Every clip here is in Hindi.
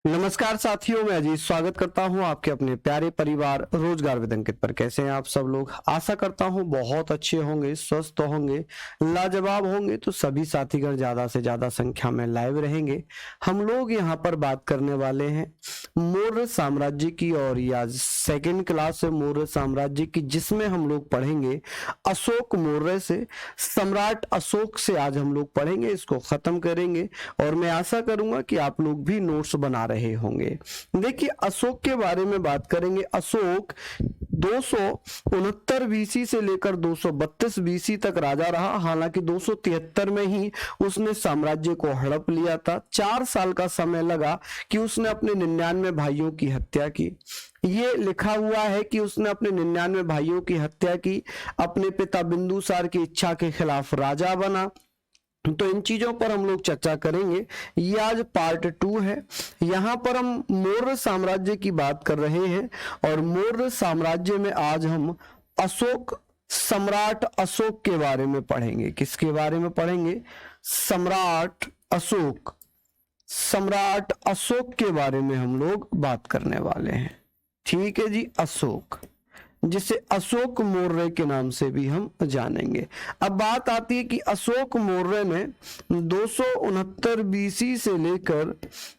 नमस्कार साथियों, मैं अजीत स्वागत करता हूं आपके अपने प्यारे परिवार रोजगार विद अंकित पर। कैसे हैं आप सब लोग? आशा करता हूं बहुत अच्छे होंगे, स्वस्थ होंगे, लाजवाब होंगे। तो सभी साथीगण ज्यादा से ज्यादा संख्या में लाइव रहेंगे। हम लोग यहां पर बात करने वाले हैं मौर्य साम्राज्य की, और ये आज सेकेंड क्लास है मौर्य साम्राज्य की, जिसमें हम लोग पढ़ेंगे अशोक मौर्य से। सम्राट अशोक से आज हम लोग पढ़ेंगे, इसको खत्म करेंगे और मैं आशा करूंगा कि आप लोग भी नोट्स बना रहे होंगे। देखिए, अशोक के बारे में बात करेंगे। अशोक 269 बीसी से लेकर 232 बीसी तक राजा रहा। हालांकि 273 में ही उसने साम्राज्य को हड़प लिया था। 4 साल का समय लगा कि उसने अपने 99 भाइयों की हत्या की। ये लिखा हुआ है कि उसने अपने 99 भाइयों की हत्या की, अपने पिता बिंदुसार की इच्छा के खिलाफ राजा बना। तो इन चीजों पर हम लोग चर्चा करेंगे। ये आज पार्ट 2 है। यहाँ पर हम मौर्य साम्राज्य की बात कर रहे हैं और मौर्य साम्राज्य में आज हम अशोक, सम्राट अशोक के बारे में पढ़ेंगे। किसके बारे में पढ़ेंगे? सम्राट अशोक। सम्राट अशोक के बारे में हम लोग बात करने वाले हैं। ठीक है जी, अशोक, जिसे अशोक मौर्य के नाम से भी हम जानेंगे। अब बात आती है कि अशोक मौर्य ने 269 बीसी से लेकर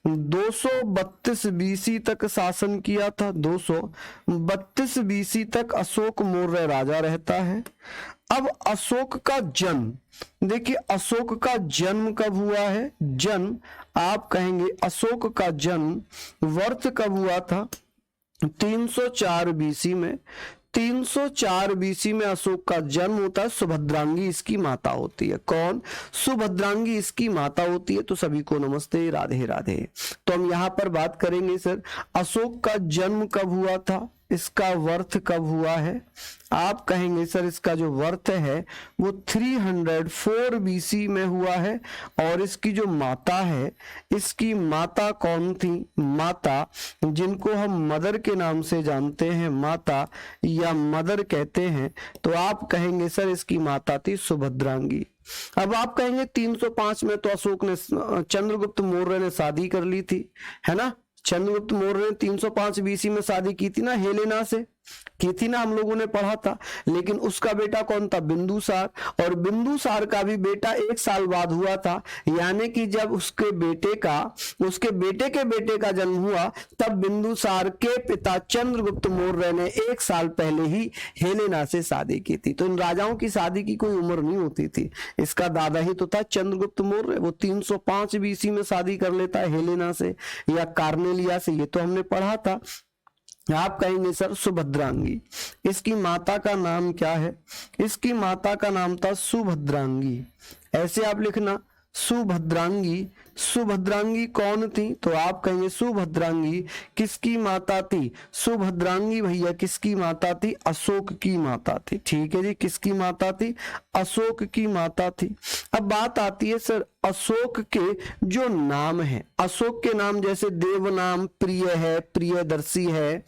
232 बीसी तक शासन किया था। 232 बीसी तक अशोक मौर्य राजा रहता है। अब अशोक का जन्म, देखिए अशोक का जन्म कब हुआ है? जन्म आप कहेंगे अशोक का जन्म वर्ष कब हुआ था? 304 बीसी में। 304 बीसी में अशोक का जन्म होता है। सुभद्रांगी इसकी माता होती है। कौन? सुभद्रांगी इसकी माता होती है। तो सभी को नमस्ते, राधे राधे। तो हम यहाँ पर बात करेंगे सर, अशोक का जन्म कब हुआ था, इसका वर्थ कब हुआ है? आप कहेंगे सर इसका जो वर्थ है वो 304 बीसी में हुआ है। और इसकी जो माता है, इसकी माता कौन थी? माता जिनको हम मदर के नाम से जानते हैं, माता या मदर कहते हैं, तो आप कहेंगे सर इसकी माता थी सुभद्रांगी। अब आप कहेंगे 305 में तो अशोक ने, चंद्रगुप्त मौर्य ने शादी कर ली थी, है ना? चंद्रगुप्त मौर्य ने 305 बीसी में शादी की थी ना, हेलेना से की थी ना, हम लोगों ने पढ़ा था। लेकिन उसका बेटा कौन था? बिंदुसार। और बिंदुसार का भी बेटा 1 साल बाद हुआ था। यानी कि जब उसके बेटे के बेटे का जन्म हुआ, तब बिंदुसार के पिता चंद्रगुप्त मौर्य ने 1 साल पहले ही हेलेना से शादी की थी। तो इन राजाओं की शादी की कोई उम्र नहीं होती थी। इसका दादा ही तो था चंद्रगुप्त मौर्य, वो 305 बीसी में शादी कर लेता है हेलेना से या कार्नेलिया से, ये तो हमने पढ़ा था। आप कहेंगे सर सुभद्रांगी, इसकी माता का नाम क्या है? इसकी माता का नाम था सुभद्रांगी। ऐसे आप लिखना, सुभद्रांगी। सुभद्रांगी कौन थी? तो आप कहेंगे सुभद्रांगी किसकी माता थी? सुभद्रांगी भैया किसकी माता थी? अशोक की माता थी। ठीक है जी, किसकी माता थी? अशोक की माता थी। अब बात आती है सर अशोक के जो नाम है, अशोक के नाम जैसे देव नाम, प्रिय है, प्रियदर्शी है,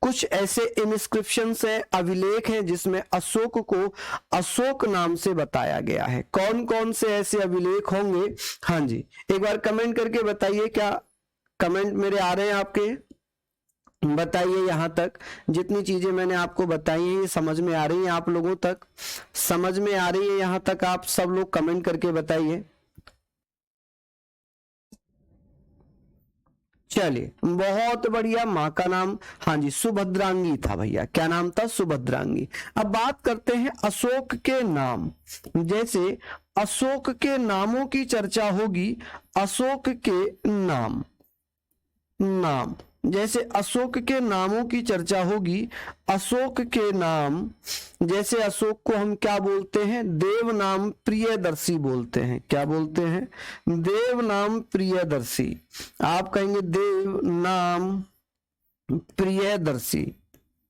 कुछ ऐसे इंस्क्रिप्शन है, अभिलेख हैं जिसमें अशोक को अशोक नाम से बताया गया है। कौन कौन से ऐसे अभिलेख होंगे? हाँ जी, एक बार कमेंट करके बताइए। क्या कमेंट मेरे आ रहे हैं आपके? बताइए, यहां तक जितनी चीजें मैंने आपको बताई हैं ये समझ में आ रही हैं आप लोगों तक? समझ में आ रही है यहां तक? आप सब लोग कमेंट करके बताइए। चलिए, बहुत बढ़िया। माँ का नाम, हाँ जी, सुभद्रांगी था भैया। क्या नाम था? सुभद्रांगी। अब बात करते हैं अशोक के नाम। जैसे अशोक के नामों की चर्चा होगी, अशोक के नाम, नाम जैसे अशोक के नामों की चर्चा होगी, अशोक के नाम जैसे अशोक को हम क्या बोलते हैं? देव नाम प्रियदर्शी बोलते हैं। क्या बोलते हैं? देव नाम प्रियदर्शी। आप कहेंगे देव नाम प्रियदर्शी,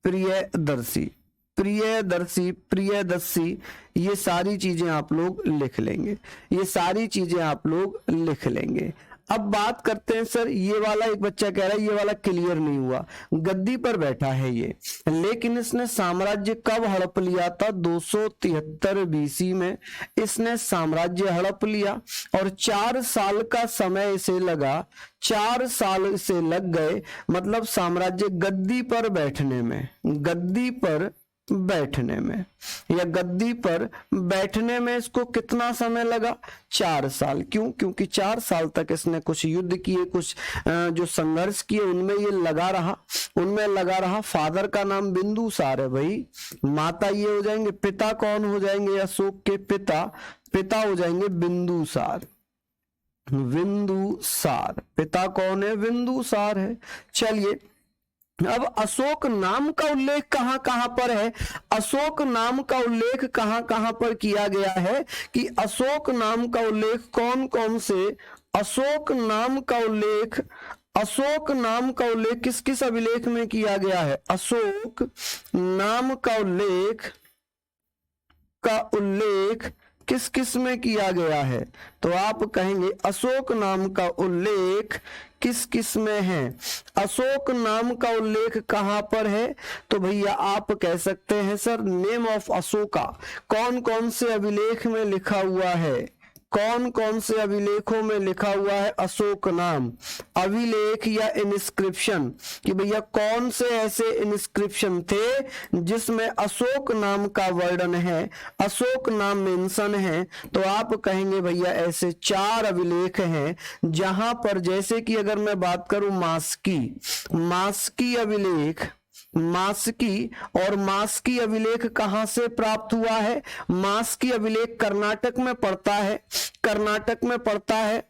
प्रियदर्शी, प्रियदर्शी, प्रियदर्शी, ये सारी चीजें आप लोग लिख लेंगे। ये सारी चीजें आप लोग लिख लेंगे। अब बात करते हैं सर, ये वाला एक बच्चा कह रहा है ये वाला क्लियर नहीं हुआ, गद्दी पर बैठा है ये, लेकिन इसने साम्राज्य कब हड़प लिया था? 273 बीसी में इसने साम्राज्य हड़प लिया और 4 साल का समय इसे लगा, 4 साल इसे लग गए, मतलब साम्राज्य गद्दी पर बैठने में, गद्दी पर बैठने में या गद्दी पर बैठने में इसको कितना समय लगा? 4 साल। क्यों? क्योंकि 4 साल तक इसने कुछ युद्ध किए, कुछ जो संघर्ष किए उनमें ये लगा रहा, उनमें लगा रहा। फादर का नाम बिंदुसार है भाई, माता ये हो जाएंगे, पिता कौन हो जाएंगे? अशोक के पिता, पिता हो जाएंगे बिंदुसार, बिंदुसार, पिता कौन है? बिंदुसार है। चलिए, अब अशोक नाम का उल्लेख कहां कहां पर है? अशोक नाम का उल्लेख कहां कहां पर किया गया है कि अशोक नाम का उल्लेख कौन कौन से, अशोक नाम का उल्लेख, अशोक नाम का उल्लेख किस किस अभिलेख में किया गया है? अशोक नाम का उल्लेख, का उल्लेख किस किस में किया गया है? तो आप कहेंगे अशोक नाम का उल्लेख किस किस में है? अशोक नाम का उल्लेख कहां पर है? तो भैया आप कह सकते हैं सर नेम ऑफ अशोका कौन कौन से अभिलेख में लिखा हुआ है? कौन कौन से अभिलेखों में लिखा हुआ है अशोक नाम? अभिलेख या इंस्क्रिप्शन, कि भैया कौन से ऐसे इंस्क्रिप्शन थे जिसमें अशोक नाम का वर्णन है, अशोक नाम मेंशन है? तो आप कहेंगे भैया ऐसे 4 अभिलेख हैं जहां पर, जैसे कि अगर मैं बात करूं मास्की, मास्की अभिलेख, मास्की, और मास्की अभिलेख कहां से प्राप्त हुआ है? मास्की अभिलेख कर्नाटक में पड़ता है, कर्नाटक में पड़ता है।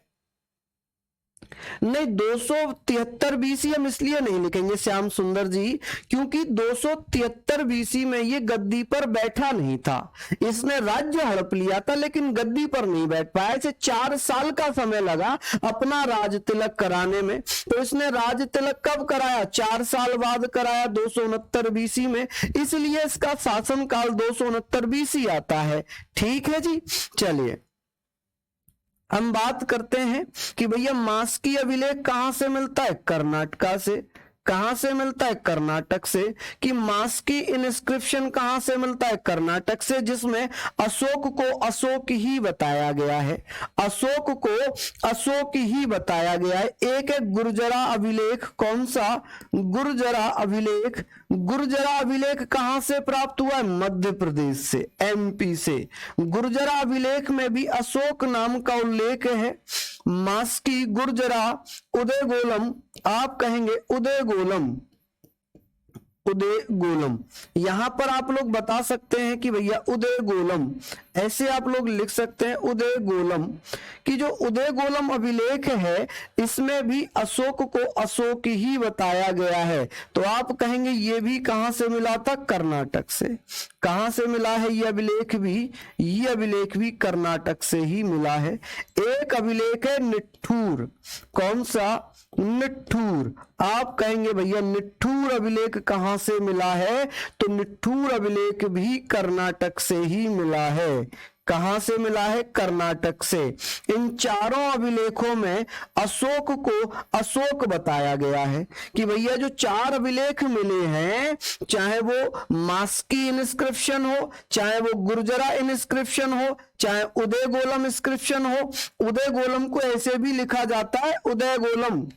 नहीं, 273 बीसी हम इसलिए नहीं लिखेंगे श्याम सुंदर जी, क्योंकि 273 बीसी में ये गद्दी पर बैठा नहीं था, इसने राज्य हड़प लिया था लेकिन गद्दी पर नहीं बैठ पाया। इसे 4 साल का समय लगा अपना राज तिलक कराने में। तो इसने राज तिलक कब कराया? 4 साल बाद कराया, 269 बीसी में, इसलिए इसका शासन काल 269 बीसी आता है। ठीक है जी। चलिए हम बात करते हैं कि भैया मास्की अभिलेख कहां से मिलता है? कर्नाटका से। कहां से मिलता है? कर्नाटक से। कि मास्की इंस्क्रिप्शन कहां से मिलता है? कर्नाटक से, जिसमें अशोक को अशोक ही बताया गया है, अशोक को अशोक ही बताया गया है। एक है गुर्जरा अभिलेख, कौन सा? गुर्जरा अभिलेख। गुर्जरा अभिलेख कहां से प्राप्त हुआ है? मध्य प्रदेश से, एमपी से। गुर्जरा अभिलेख में भी अशोक नाम का उल्लेख है। मास्की, गुर्जरा, उदय गोलम, आप कहेंगे उदय गोलम, उदय गोलम। यहां पर आप लोग बता सकते हैं कि भैया उदय गोलम, ऐसे आप लोग लिख सकते हैं उदय गोलम, कि जो उदय गोलम अभिलेख है इसमें भी अशोक को अशोक ही बताया गया है। तो आप कहेंगे ये भी कहां से मिला था? कर्नाटक से। कहां से मिला है ये अभिलेख भी? ये अभिलेख भी कर्नाटक से ही मिला है। एक अभिलेख है निट्ठूर, कौन सा? निट्ठूर। आप कहेंगे भैया निट्ठूर अभिलेख कहां से मिला है? तो निट्ठूर अभिलेख भी कर्नाटक से ही मिला है। कहां से मिला है? कर्नाटक से। इन चारों अभिलेखों में अशोक को अशोक बताया गया है कि भैया जो 4 अभिलेख मिले हैं, चाहे वो मास्की इंस्क्रिप्शन हो, चाहे वो गुर्जरा इंस्क्रिप्शन हो, चाहे उदय गोलम इंस्क्रिप्शन हो, उदय गोलम को ऐसे भी लिखा जाता है उदय गोलम,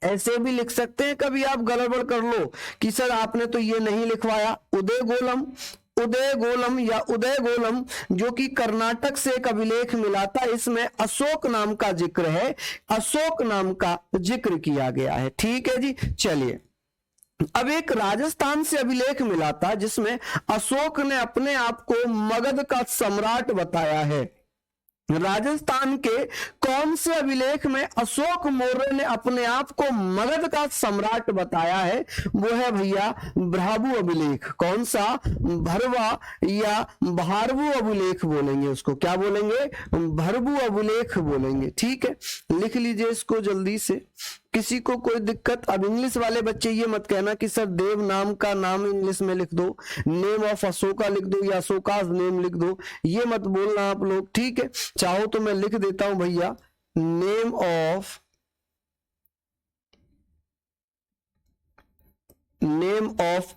ऐसे भी लिख सकते हैं। कभी आप गड़बड़ कर लो कि सर आपने तो ये नहीं लिखवाया, उदय गोलम, उदय गोलम या उदय गोलम, जो कि कर्नाटक से एक अभिलेख मिला था, इसमें अशोक नाम का जिक्र है, अशोक नाम का जिक्र किया गया है। ठीक है जी। चलिए, अब एक राजस्थान से अभिलेख मिला था जिसमें अशोक ने अपने आप को मगध का सम्राट बताया है। राजस्थान के कौन से अभिलेख में अशोक मौर्य ने अपने आप को मगध का सम्राट बताया है? वो है भैया भ्रावु अभिलेख। कौन सा? भरवा या भारवु अभिलेख बोलेंगे उसको, क्या बोलेंगे? भरवु अभिलेख बोलेंगे। ठीक है, लिख लीजिए इसको जल्दी से। किसी को कोई दिक्कत? अब इंग्लिश वाले बच्चे ये मत कहना कि सर देव नाम का नाम इंग्लिश में लिख दो, नेम ऑफ अशोका लिख दो या अशोकाज नेम लिख दो, ये मत बोलना आप लोग। ठीक है, चाहो तो मैं लिख देता हूं भैया, नेम ऑफ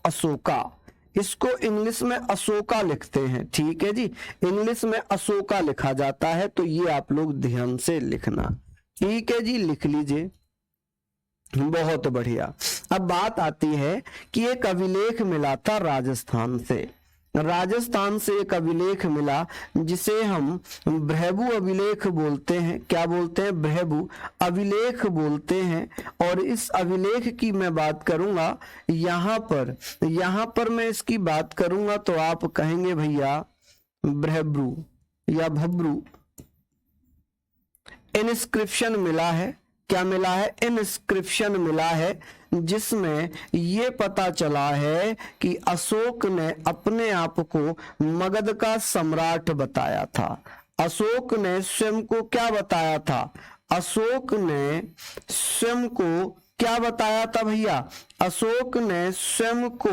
अशोका, इसको इंग्लिश में अशोका लिखते हैं, ठीक है जी, इंग्लिश में अशोका लिखा जाता है, तो ये आप लोग ध्यान से लिखना, ठीक है जी, लिख लीजिए। बहुत बढ़िया। अब बात आती है कि एक अभिलेख मिला था राजस्थान से, राजस्थान से एक अभिलेख मिला जिसे हम भ्रभु अभिलेख बोलते हैं। क्या बोलते हैं? भ्रभु अभिलेख बोलते हैं। और इस अभिलेख की मैं बात करूंगा, यहाँ पर मैं इसकी बात करूंगा तो आप कहेंगे भैया भ्रभु या भब्रू। इनस्क्रिप्शन मिला है, क्या मिला है? इनस्क्रिप्शन मिला है, जिसमें ये पता चला है कि अशोक ने अपने आप को मगध का सम्राट बताया था। अशोक ने स्वयं को क्या बताया था? अशोक ने स्वयं को क्या बताया था भैया? अशोक ने स्वयं को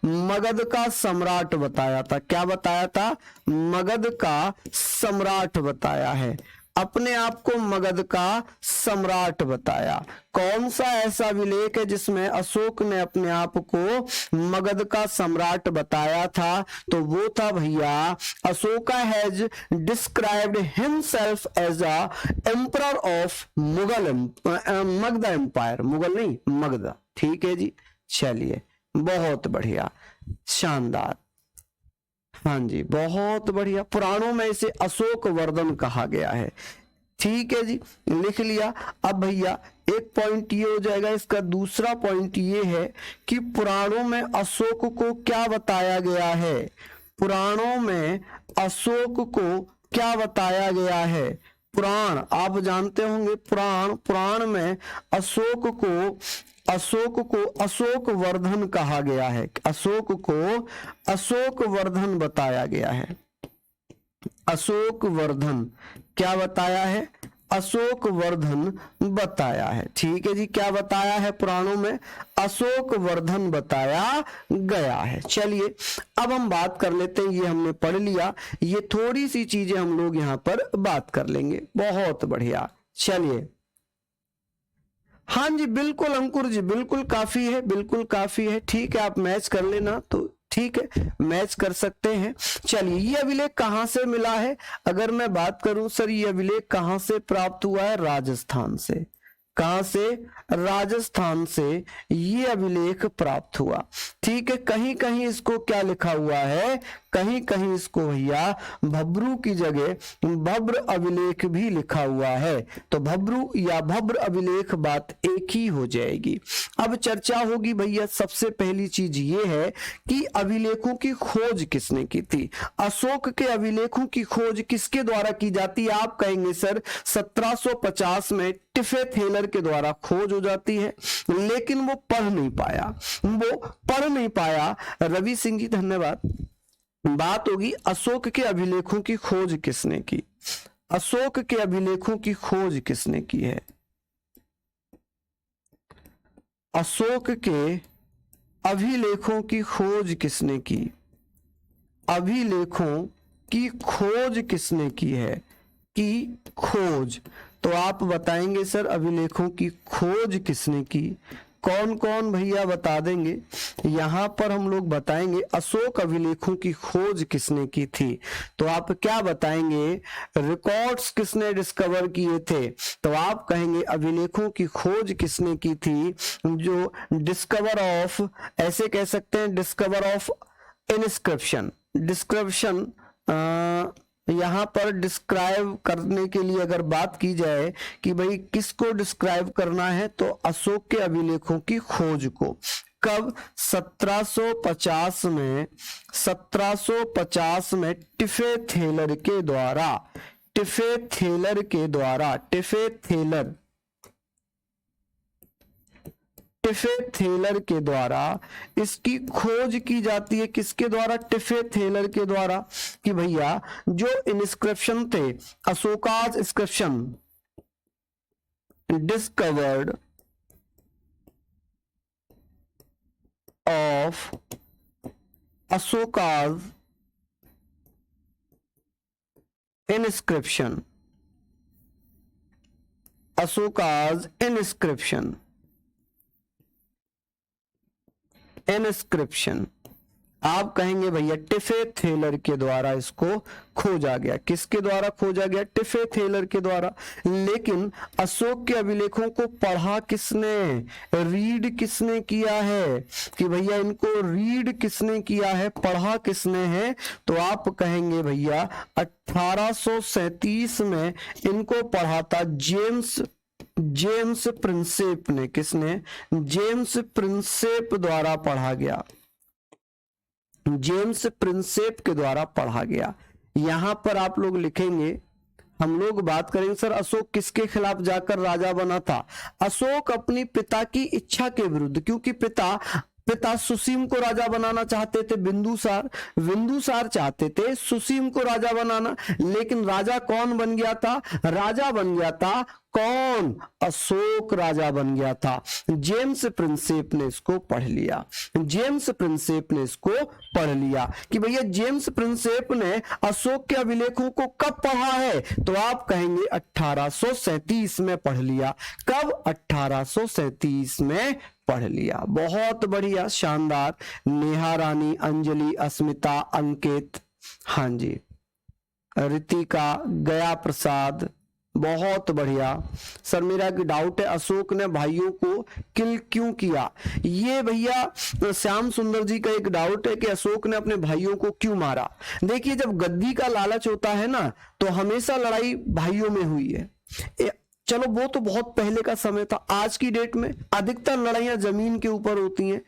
मगध का सम्राट बताया था। क्या बताया था? मगध का सम्राट बताया है, अपने आप को मगध का सम्राट बताया। कौन सा ऐसा अभिलेख है जिसमें अशोक ने अपने आप को मगध का सम्राट बताया था? तो वो था भैया, Ashoka has described himself as a emperor of Mughal Magadh empire, Mughal नहीं मगध, ठीक है जी। चलिए बहुत बढ़िया, शानदार, हाँ जी बहुत बढ़िया। पुराणों में इसे अशोक वर्धन कहा गया है, ठीक है जी, लिख लिया। अब भैया एक पॉइंट ये हो जाएगा, इसका दूसरा पॉइंट ये है कि पुराणों में अशोक को क्या बताया गया है? पुराणों में अशोक को क्या बताया गया है? पुराण आप जानते होंगे, पुराण में अशोक को अशोक वर्धन कहा गया है, अशोक को अशोक वर्धन बताया गया है। अशोक वर्धन क्या बताया है? अशोक वर्धन बताया है, ठीक है जी। क्या बताया है? पुराणों में अशोक वर्धन बताया गया है। चलिए अब हम बात कर लेते हैं, ये हमने पढ़ लिया, ये थोड़ी सी चीजें हम लोग यहाँ पर बात कर लेंगे। बहुत बढ़िया, चलिए। हाँ जी बिल्कुल अंकुर जी, बिल्कुल काफी है, बिल्कुल काफी है, ठीक है, आप मैच कर लेना तो ठीक है, मैच कर सकते हैं। चलिए ये अभिलेख कहां से मिला है? अगर मैं बात करूं सर, ये अभिलेख कहां से प्राप्त हुआ है? राजस्थान से। कहां से? राजस्थान से ये अभिलेख प्राप्त हुआ, ठीक है। कहीं कहीं इसको क्या लिखा हुआ है? कहीं कहीं इसको भैया भब्रू की जगह भब्र अभिलेख भी लिखा हुआ है, तो भब्रू या भब्र अभिलेख बात एक ही हो जाएगी। अब चर्चा होगी भैया, सबसे पहली चीज ये है कि अभिलेखों की खोज किसने की थी? अशोक के अभिलेखों की खोज किसके द्वारा की जाती है? आप कहेंगे सर 1750 में टिफे थेलर के द्वारा खोज हो जाती है, लेकिन वो पढ़ नहीं पाया। रवि सिंह जी धन्यवाद। बात होगी अशोक के अभिलेखों की खोज किसने की? अशोक के अभिलेखों की खोज किसने की है? अशोक के अभिलेखों की खोज किसने की? अभिलेखों की खोज किसने की है? की खोज, तो आप बताएंगे सर अभिलेखों की खोज किसने की? कौन कौन भैया बता देंगे? यहां पर हम लोग बताएंगे अशोक अभिलेखों की खोज किसने की थी, तो आप क्या बताएंगे? रिकॉर्ड्स किसने डिस्कवर किए थे? तो आप कहेंगे अभिलेखों की खोज किसने की थी? जो डिस्कवर ऑफ, ऐसे कह सकते हैं डिस्कवर ऑफ इनस्क्रिप्शन। डिस्क्रिप्शन यहाँ पर डिस्क्राइब करने के लिए अगर बात की जाए कि भाई किसको डिस्क्राइब करना है, तो अशोक के अभिलेखों की खोज को। कब? 1750 में, 1750 में टिफे थेलर के द्वारा, टिफे थेलर के द्वारा, टिफे थेलर के द्वारा इसकी खोज की जाती है। किसके द्वारा? टिफे थेलर के द्वारा, कि भैया जो इनस्क्रिप्शन थे, Ashoka's inscription discovered of Ashoka's इनस्क्रिप्शन, Ashoka's इनस्क्रिप्शन आप कहेंगे भैया टिफे थेलर के द्वारा इसको खोजा गया। किसके द्वारा खोजा गया? टिफे थेलर के द्वारा। लेकिन अशोक के अभिलेखों को पढ़ा किसने, रीड किसने किया है, कि भैया इनको रीड किसने किया है, पढ़ा किसने है? तो आप कहेंगे भैया 1837 में इनको पढ़ा था जेम्स प्रिंसेप ने। किसने? जेम्स प्रिंसेप द्वारा पढ़ा गया, जेम्स प्रिंसेप के द्वारा पढ़ा गया। यहां पर आप लोग लिखेंगे, हम लोग बात करेंगे सर अशोक किसके खिलाफ जाकर राजा बना था? अशोक अपनी पिता की इच्छा के विरुद्ध, क्योंकि पिता सुसीम को राजा बनाना चाहते थे, बिंदुसार चाहते थे सुसीम को राजा बनाना, लेकिन राजा कौन बन गया था? राजा बन गया था कौन? अशोक राजा बन गया था। जेम्स प्रिंसेप ने इसको पढ़ लिया, जेम्स प्रिंसेप ने इसको पढ़ लिया कि भैया जेम्स प्रिंसेप ने अशोक के अभिलेखों को कब पढ़ा है? तो आप कहेंगे 1837 में पढ़ लिया। कब? 1837 में पढ़ लिया। बहुत बढ़िया, शानदार। नेहा रानी, अंजलि, अस्मिता, अंकित, हाँ जी, रितिका, गया प्रसाद, बहुत बढ़िया। सर मेरा एक डाउट है, अशोक ने भाइयों को किल क्यों किया? ये भैया श्याम सुंदर जी का एक डाउट है कि अशोक ने अपने भाइयों को क्यों मारा। देखिए जब गद्दी का लालच होता है ना, तो हमेशा लड़ाई भाइयों में हुई है। चलो वो तो बहुत पहले का समय था, आज की डेट में अधिकतर लड़ाइयां जमीन के ऊपर होती हैं,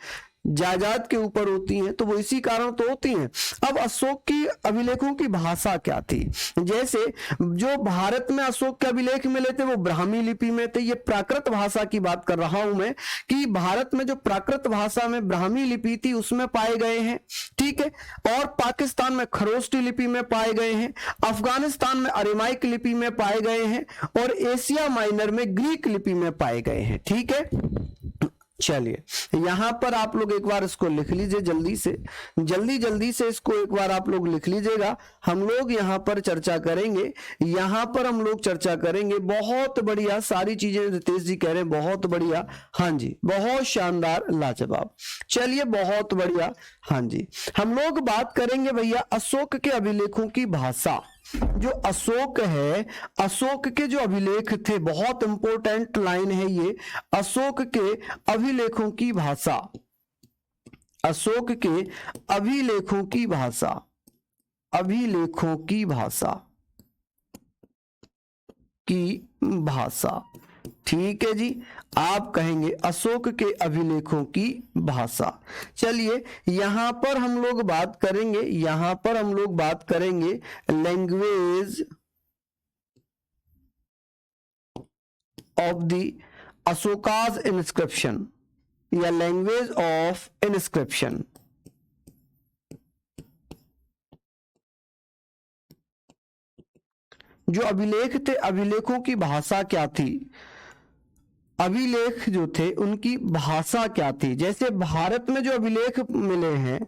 जायदाद के ऊपर होती हैं, तो वो इसी कारण तो होती हैं। अब अशोक की अभिलेखों की भाषा क्या थी? जैसे जो भारत में अशोक के अभिलेख मिले थे वो ब्राह्मी लिपि में थे। ये प्राकृत भाषा की बात कर रहा हूं मैं, कि भारत में जो प्राकृत भाषा में ब्राह्मी लिपि थी उसमें पाए गए हैं, ठीक है। और पाकिस्तान में खरोष्टी लिपि में पाए गए हैं, अफगानिस्तान में अरेमाइक लिपि में पाए गए हैं, और एशिया माइनर में ग्रीक लिपि में पाए गए हैं, ठीक है। चलिए यहां पर आप लोग एक बार इसको लिख लीजिए, जल्दी से इसको एक बार आप लोग लिख लीजिएगा। हम लोग यहां पर चर्चा करेंगे, बहुत बढ़िया सारी चीजें रितेश जी कह रहे हैं, बहुत बढ़िया, हाँ जी, बहुत शानदार, लाजवाब। चलिए बहुत बढ़िया, हाँ जी। हम लोग बात करेंगे भैया अशोक के अभिलेखों की भाषा। जो अशोक है, अशोक के जो अभिलेख थे, बहुत इंपॉर्टेंट लाइन है ये, अशोक के अभिलेखों की भाषा, अशोक के अभिलेखों की भाषा, अभिलेखों की भाषा ठीक है जी। आप कहेंगे अशोक के अभिलेखों की भाषा। चलिए यहां पर हम लोग बात करेंगे, language of the Ashoka's inscription या लैंग्वेज ऑफ इंस्क्रिप्शन। जो अभिलेख थे, अभिलेखों की भाषा क्या थी? अभिलेख जो थे उनकी भाषा क्या थी? जैसे भारत में जो अभिलेख मिले हैं,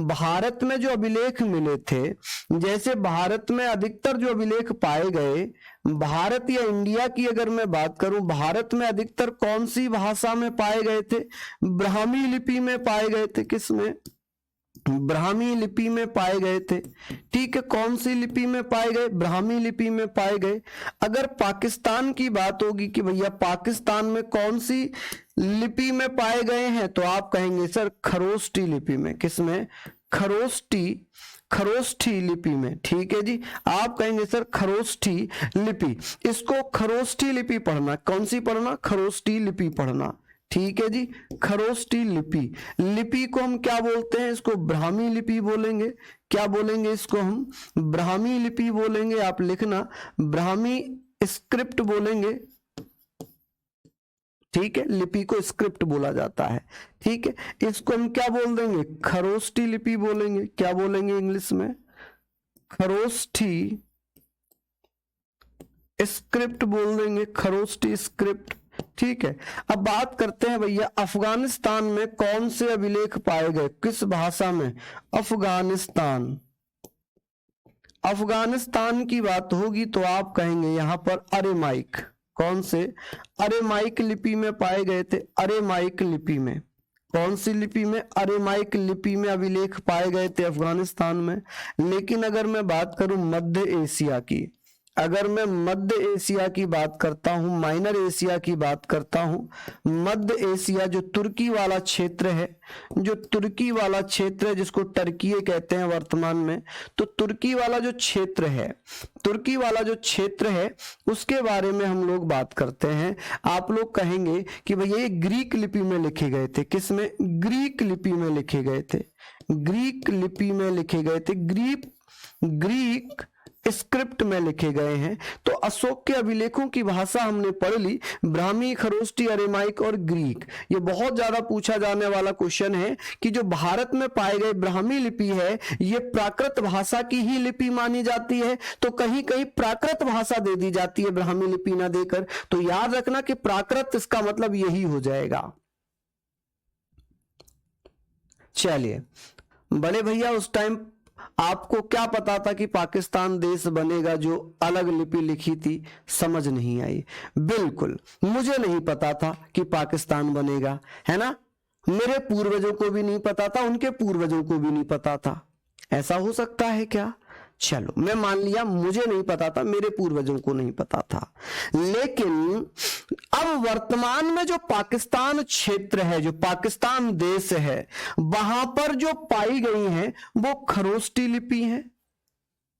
भारत में जो अभिलेख मिले थे, जैसे भारत में अधिकतर जो अभिलेख पाए गए, भारत या इंडिया की अगर मैं बात करूं, भारत में अधिकतर कौन सी भाषा में पाए गए थे? ब्राह्मी लिपि में पाए गए थे। किसमें? ब्राह्मी लिपि में पाए गए थे, ठीक है। कौन सी लिपि में पाए गए? ब्राह्मी लिपि में पाए गए। अगर पाकिस्तान की बात होगी कि भैया पाकिस्तान में कौन सी लिपि में पाए गए हैं, तो आप कहेंगे सर खरोष्टी लिपि में। किसमें? खरोष्टी लिपि में, ठीक है जी। आप कहेंगे सर खरोष्टी लिपि, इसको खरोष्टी लिपि पढ़ना। कौन सी पढ़ना? खरोष्टी लिपि पढ़ना, ठीक है जी। खरोष्टी लिपि को हम क्या बोलते हैं? इसको ब्राह्मी लिपि बोलेंगे। क्या बोलेंगे इसको? हम ब्राह्मी लिपि बोलेंगे। आप लिखना, ब्राह्मी स्क्रिप्ट बोलेंगे, ठीक है। लिपि को स्क्रिप्ट बोला जाता है, ठीक है। इसको हम क्या बोल देंगे? खरोष्टी लिपि बोलेंगे। क्या बोलेंगे इंग्लिश में? खरोष्टी स्क्रिप्ट बोल देंगे, खरोष्टी स्क्रिप्ट, ठीक है। अब बात करते हैं भैया अफगानिस्तान में कौन से अभिलेख पाए गए, किस भाषा में? अफगानिस्तान की बात होगी तो आप कहेंगे यहां पर अरेमाइक। कौन से? अरेमाइक लिपि में पाए गए थे। अरेमाइक लिपि में, कौन सी लिपि में? अरेमाइक लिपि में अभिलेख पाए गए थे अफगानिस्तान में। लेकिन अगर मैं बात करूं मध्य एशिया की, अगर मैं मध्य एशिया की बात करता हूं, माइनर एशिया की बात करता हूं, मध्य एशिया जो तुर्की वाला क्षेत्र है, जो तुर्की वाला क्षेत्र है जिसको टर्की कहते हैं वर्तमान में, तो तुर्की वाला जो क्षेत्र है, तुर्की वाला जो क्षेत्र है उसके बारे में हम लोग बात करते हैं। आप लोग कहेंगे कि भैया ये ग्रीक लिपि में लिखे गए थे। किस में? ग्रीक लिपि में लिखे गए थे। ग्रीक लिपि में लिखे गए थे। ग्रीक स्क्रिप्ट में लिखे गए हैं। तो अशोक के अभिलेखों की भाषा हमने पढ़ ली, ब्राह्मी, खरोष्टी, अरेमाइक और ग्रीक। ये बहुत ज्यादा पूछा जाने वाला क्वेश्चन है कि जो भारत में पाए गए ब्राह्मी लिपि है ये प्राकृत भाषा की ही लिपि मानी जाती है, तो कहीं कहीं प्राकृत भाषा दे दी जाती है ब्राह्मी लिपि ना देकर। तो याद रखना कि प्राकृत इसका मतलब यही हो जाएगा। चलिए बड़े भैया, उस टाइम आपको क्या पता था कि पाकिस्तान देश बनेगा जो अलग लिपि लिखी थी? समझ नहीं आई। बिल्कुल मुझे नहीं पता था कि पाकिस्तान बनेगा, है ना। मेरे पूर्वजों को भी नहीं पता था, उनके पूर्वजों को भी नहीं पता था। ऐसा हो सकता है क्या? चलो मैं मान लिया मुझे नहीं पता था, मेरे पूर्वजों को नहीं पता था। लेकिन अब वर्तमान में जो पाकिस्तान क्षेत्र है, जो पाकिस्तान देश है, वहां पर जो पाई गई हैं वो खरोष्टी लिपि है।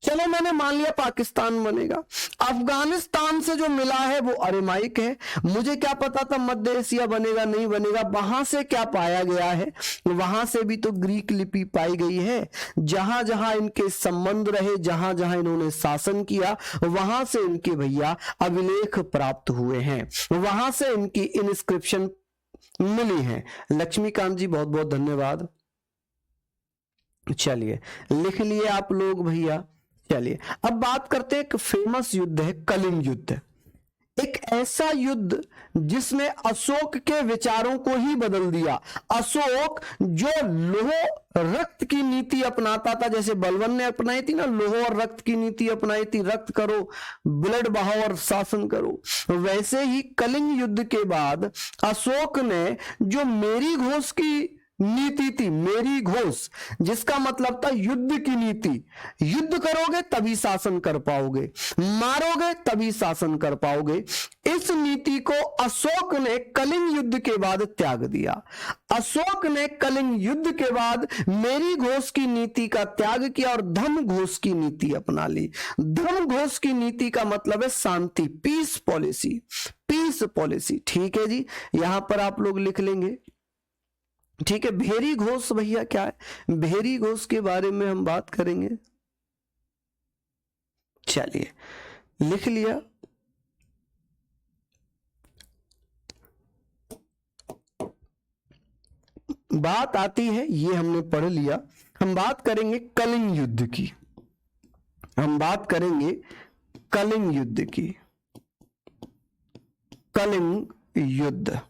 चलो मैंने मान लिया पाकिस्तान बनेगा। अफगानिस्तान से जो मिला है वो अरेमाइक है। मुझे क्या पता था मध्य एशिया बनेगा नहीं बनेगा। वहां से क्या पाया गया है? वहां से भी तो ग्रीक लिपि पाई गई है। जहां जहां इनके संबंध रहे, जहां जहां इन्होंने शासन किया, वहां से इनके भैया अभिलेख प्राप्त हुए हैं, वहां से इनकी इंस्क्रिप्शन मिली है। लक्ष्मीकांत जी बहुत बहुत धन्यवाद। चलिए लिख लिए आप लोग भैया। चलिए अब बात करते हैं, एक फेमस युद्ध है कलिंग युद्ध। एक ऐसा युद्ध जिसने अशोक के विचारों को ही बदल दिया। अशोक जो लोह रक्त की नीति अपनाता था, जैसे बलबन ने अपनाई थी ना, लोह और रक्त की नीति अपनाई थी, रक्त करो, ब्लड बहाओ और शासन करो, वैसे ही कलिंग युद्ध के बाद अशोक ने जो मेरी घोष की नीति थी, मेरी घोष, जिसका मतलब था युद्ध की नीति, युद्ध करोगे तभी शासन कर पाओगे, मारोगे तभी शासन कर पाओगे, इस नीति को अशोक ने कलिंग युद्ध के बाद त्याग दिया। अशोक ने कलिंग युद्ध के बाद मेरी घोष की नीति का त्याग किया और धर्म घोष की नीति अपना ली। धर्म घोष की नीति का मतलब है शांति, पीस पॉलिसी, पीस पॉलिसी। ठीक है जी, यहां पर आप लोग लिख लेंगे। ठीक है, भेरी घोष भैया क्या है? भेरी घोष के बारे में हम बात करेंगे। चलिए लिख लिया। बात आती है, ये हमने पढ़ लिया, हम बात करेंगे कलिंग युद्ध की। हम बात करेंगे कलिंग युद्ध की। कलिंग युद्ध,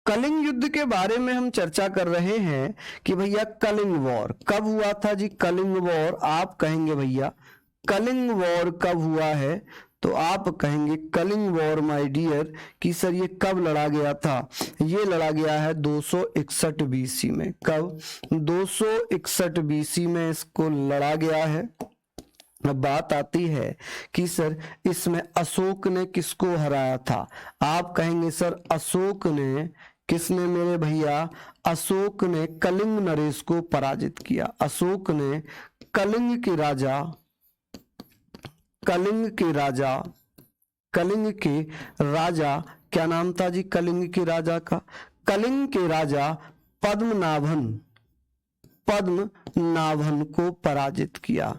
कलिंग युद्ध के बारे में हम चर्चा कर रहे हैं कि भैया कलिंग वॉर कब हुआ था जी? कलिंग वॉर आप कहेंगे भैया कलिंग वॉर कब हुआ है? तो आप कहेंगे कलिंग वॉर माय डियर कि सर ये कब लड़ा गया था? ये लड़ा गया है 261 बीसी में। कब? 261 बीसी में इसको लड़ा गया है। अब बात आती है कि सर इसमें अशोक ने किसको हराया था? आप कहेंगे सर अशोक ने, किसने मेरे भैया? अशोक ने कलिंग नरेश को पराजित किया। अशोक ने कलिंग के राजा, कलिंग के राजा, कलिंग के राजा, क्या नाम था जी कलिंग के राजा का? कलिंग के राजा पद्मनाभन, पद्मनाभन को पराजित किया।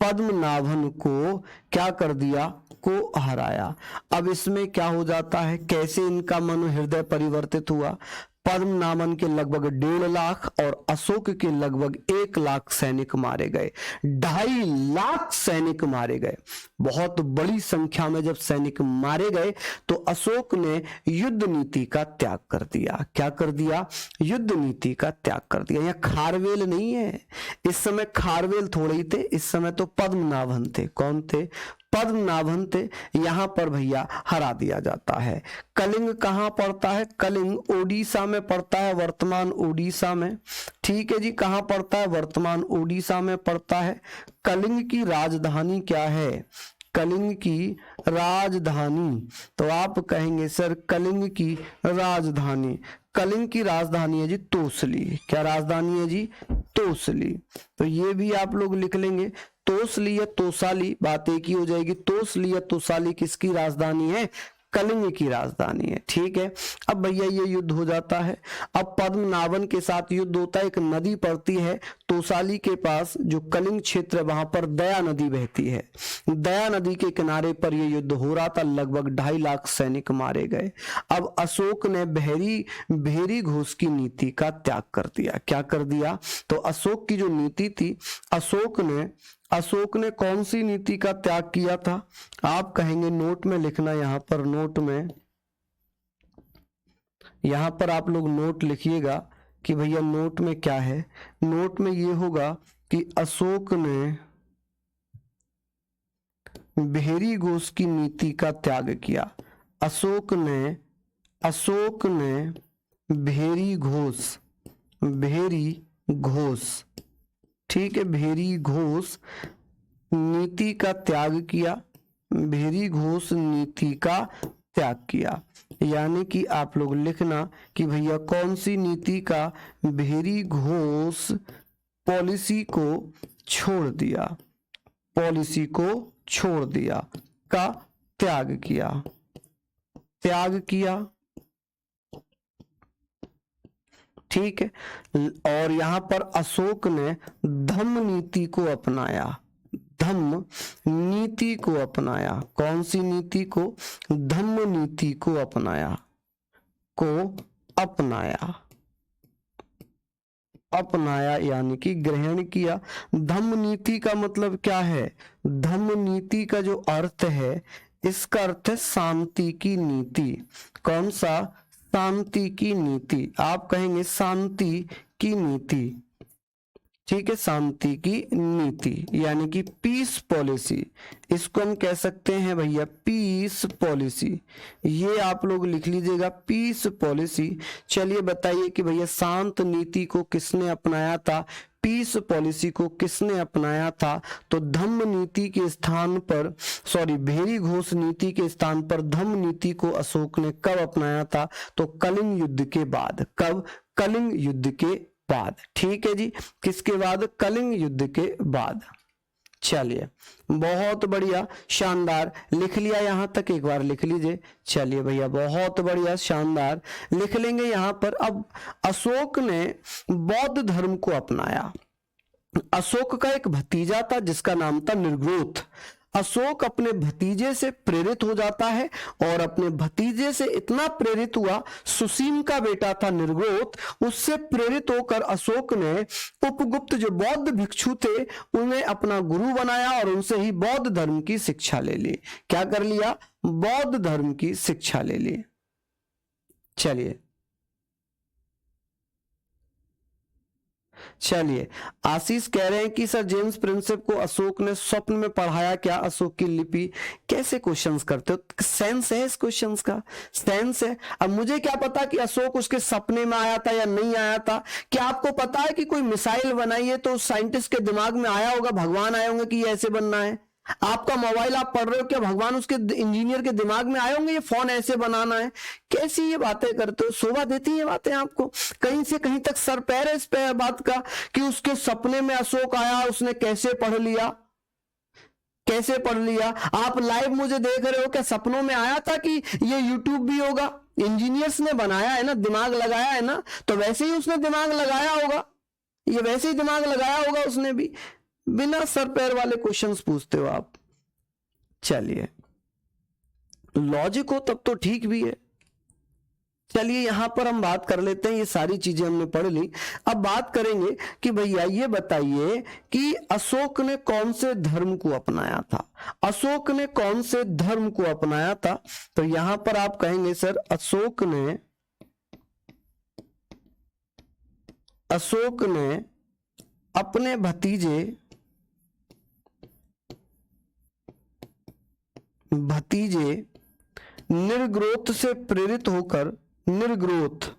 पद्मनाभन को क्या कर दिया? को हराया। अब इसमें क्या हो जाता है, कैसे इनका मन हृदय परिवर्तित हुआ? पद्मनाभन के लगभग 1.5 लाख और अशोक के लगभग 1 लाख सैनिक मारे गए। 2.5 लाख सैनिक मारे गए। बहुत बड़ी संख्या में जब सैनिक मारे गए तो अशोक ने युद्ध नीति का त्याग कर दिया। क्या कर दिया? युद्ध नीति का त्याग कर दिया। यह खारवेल नहीं है, इस समय खारवेल थोड़े ही थे, इस समय तो पद्मनाभन थे। कौन थे? पद्मनाभन थे, यहां पर भैया हरा दिया जाता है। कलिंग कहां पड़ता है? कलिंग ओडिशा में पड़ता है, वर्तमान ओडिशा में। ठीक है जी, कहां पड़ता है? वर्तमान ओडिशा में पड़ता है। कलिंग की राजधानी क्या है? कलिंग की राजधानी, तो आप कहेंगे सर कलिंग की राजधानी, कलिंग की राजधानी है जी तोसली। क्या राजधानी है जी? तोसली। तो ये भी आप लोग लिख लेंगे, तोसली या तोसाली, बात एक ही हो जाएगी। तोसली या तोसाली किसकी राजधानी है? कलिंग की राजधानी है। ठीक है, अब भैया ये युद्ध हो जाता है। अब पद्मनाभन के साथ युद्ध होता है। एक नदी पड़ती है तोसाली के पास, जो कलिंग क्षेत्र है वहां पर दया नदी बहती है। दया नदी के किनारे पर यह युद्ध हो रहा था। लगभग 2.5 लाख सैनिक मारे गए। अब अशोक ने भेरी घोष की नीति का त्याग कर दिया। क्या कर दिया? तो अशोक की जो नीति थी, अशोक ने कौन सी नीति का त्याग किया था? आप कहेंगे, नोट में लिखना, यहां पर नोट में, यहां पर आप लोग नोट लिखिएगा कि भैया नोट में क्या है। नोट में ये होगा कि अशोक ने भेरी घोष की नीति का त्याग किया। अशोक ने भेरी घोष, ठीक है, भेरी घोष नीति का त्याग किया। भेरी घोष नीति का त्याग किया, यानी कि आप लोग लिखना कि भैया कौन सी नीति का? भेरी घोष पॉलिसी को छोड़ दिया, पॉलिसी को छोड़ दिया, का त्याग किया, ठीक है। और यहां पर अशोक ने धम्म नीति को अपनाया, धम्म नीति को अपनाया। कौन सी नीति को? धम्म नीति को अपनाया, अपनाया यानी कि ग्रहण किया। धम्म नीति का मतलब क्या है? धम्म नीति का जो अर्थ है, इसका अर्थ है शांति की नीति। कौन सा? शांति की नीति। आप कहेंगे शांति की नीति, ठीक है, शांति की नीति यानी कि पीस पॉलिसी। इसको हम कह सकते हैं भैया पीस पॉलिसी। ये आप लोग लिख लीजिएगा, पीस पॉलिसी। चलिए बताइए कि भैया शांत नीति को किसने अपनाया था? पीस पॉलिसी को किसने अपनाया था? तो धम्म नीति के स्थान पर, सॉरी, भेरी घोष नीति के स्थान पर धम्म नीति को अशोक ने कब अपनाया था? तो कलिंग युद्ध के बाद। कब? कलिंग युद्ध के बाद। ठीक है जी, किसके बाद? कलिंग युद्ध के बाद। चलिए, बहुत बढ़िया, शानदार, लिख लिया यहां तक? एक बार लिख लीजिए। चलिए भैया, बहुत बढ़िया, शानदार, लिख लेंगे यहां पर। अब अशोक ने बौद्ध धर्म को अपनाया। अशोक का एक भतीजा था जिसका नाम था निर्ग्रोथ। अशोक अपने भतीजे से प्रेरित हो जाता है और अपने भतीजे से इतना प्रेरित हुआ, सुसीम का बेटा था निर्ग्रोथ, उससे प्रेरित होकर अशोक ने उपगुप्त जो बौद्ध भिक्षु थे उन्हें अपना गुरु बनाया और उनसे ही बौद्ध धर्म की शिक्षा ले ली। क्या कर लिया? बौद्ध धर्म की शिक्षा ले ली। चलिए, आशीष कह रहे हैं कि सर जेम्स प्रिंसेप को अशोक ने स्वप्न में पढ़ाया क्या? अशोक की लिपि। कैसे क्वेश्चंस करते हो? सेंस है इस क्वेश्चंस का? सेंस है। अब मुझे क्या पता कि अशोक उसके सपने में आया था या नहीं आया था। क्या आपको पता है कि कोई मिसाइल बनाई है तो साइंटिस्ट के दिमाग में आया होगा, भगवान आए होंगे कि ये ऐसे बनना है? आपका मोबाइल आप पढ़ रहे हो, क्या भगवान उसके इंजीनियर के दिमाग में आए होंगे ये फोन ऐसे बनाना है? कैसी ये बातें करते हो? शोभा देती है बातें आपको? कहीं से कहीं तक सर पैर है इस पे बात का कि उसके सपने में अशोक आया, उसने कैसे पढ़ लिया, कैसे पढ़ लिया? आप लाइव मुझे देख रहे हो, क्या सपनों में आया था कि ये यूट्यूब भी होगा? इंजीनियर्स ने बनाया है ना, दिमाग लगाया है ना, तो वैसे ही उसने दिमाग लगाया होगा, ये वैसे ही दिमाग लगाया होगा उसने भी। बिना सर पैर वाले क्वेश्चंस पूछते हो आप। चलिए, लॉजिक हो तब तो ठीक भी है। चलिए, यहां पर हम बात कर लेते हैं, ये सारी चीजें हमने पढ़ ली। अब बात करेंगे कि भैया ये बताइए कि अशोक ने कौन से धर्म को अपनाया था? अशोक ने कौन से धर्म को अपनाया था? तो यहां पर आप कहेंगे सर अशोक ने अपने भतीजे भतीजे निर्ग्रोथ से प्रेरित होकर, निर्ग्रोथ